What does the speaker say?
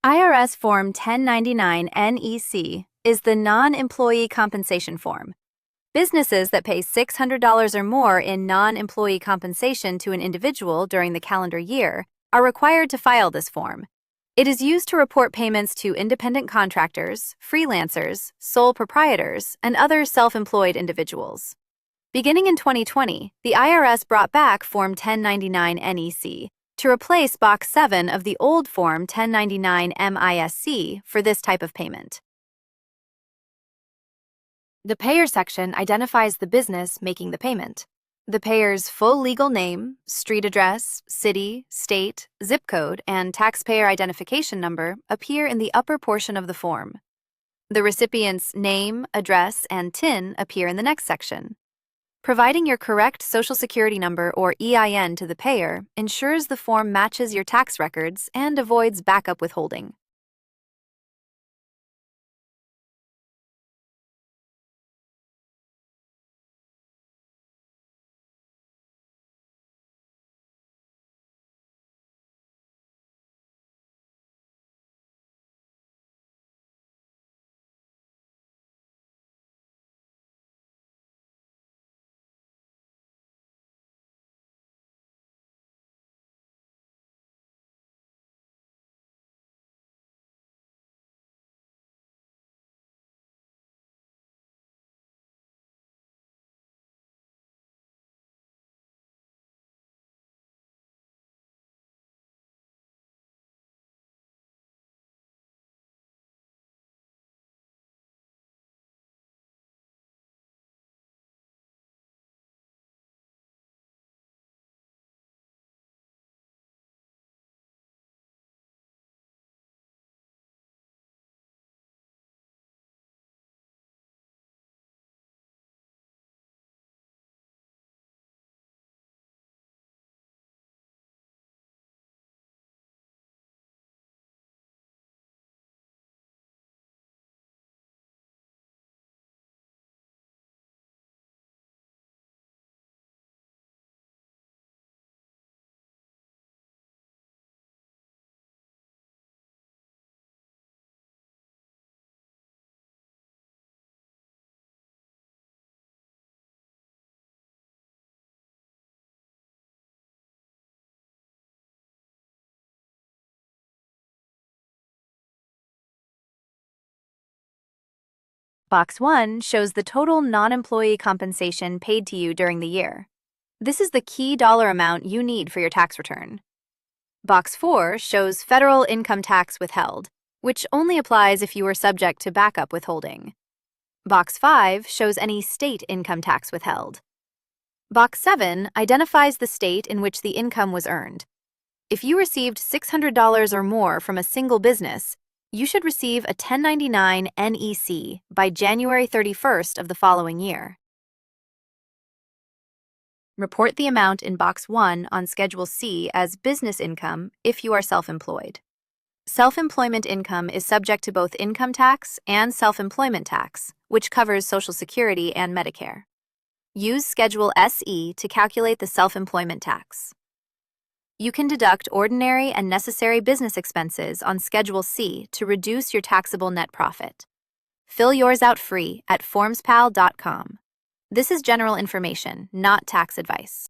IRS Form 1099 NEC is the non-employee compensation form. Businesses that pay $600 or more in non-employee compensation to an individual during the calendar year are required to file this form. It is used to report payments to independent contractors, freelancers, sole proprietors, and other self-employed individuals. Beginning in 2020, the IRS brought back Form 1099 NEC to replace Box 7 of the old Form 1099 MISC for this type of payment. The Payer section identifies the business making the payment. The payer's full legal name, street address, city, state, zip code, and taxpayer identification number appear in the upper portion of the form. The recipient's name, address, and TIN appear in the next section. Providing your correct Social Security number or EIN to the payer ensures the form matches your tax records and avoids backup withholding. Box 1 shows the total non-employee compensation paid to you during the year. This is the key dollar amount you need for your tax return. Box 4 shows federal income tax withheld, which only applies if you are subject to backup withholding. Box 5 shows any state income tax withheld. Box 7 identifies the state in which the income was earned. If you received $600 or more from a single business, you should receive a 1099 NEC by January 31st of the following year. Report the amount in Box 1 on Schedule C as business income if you are self-employed. Self-employment income is subject to both income tax and self-employment tax, which covers Social Security and Medicare. Use Schedule SE to calculate the self-employment tax. You can deduct ordinary and necessary business expenses on Schedule C to reduce your taxable net profit. Fill yours out free at FormsPal.com. This is general information, not tax advice.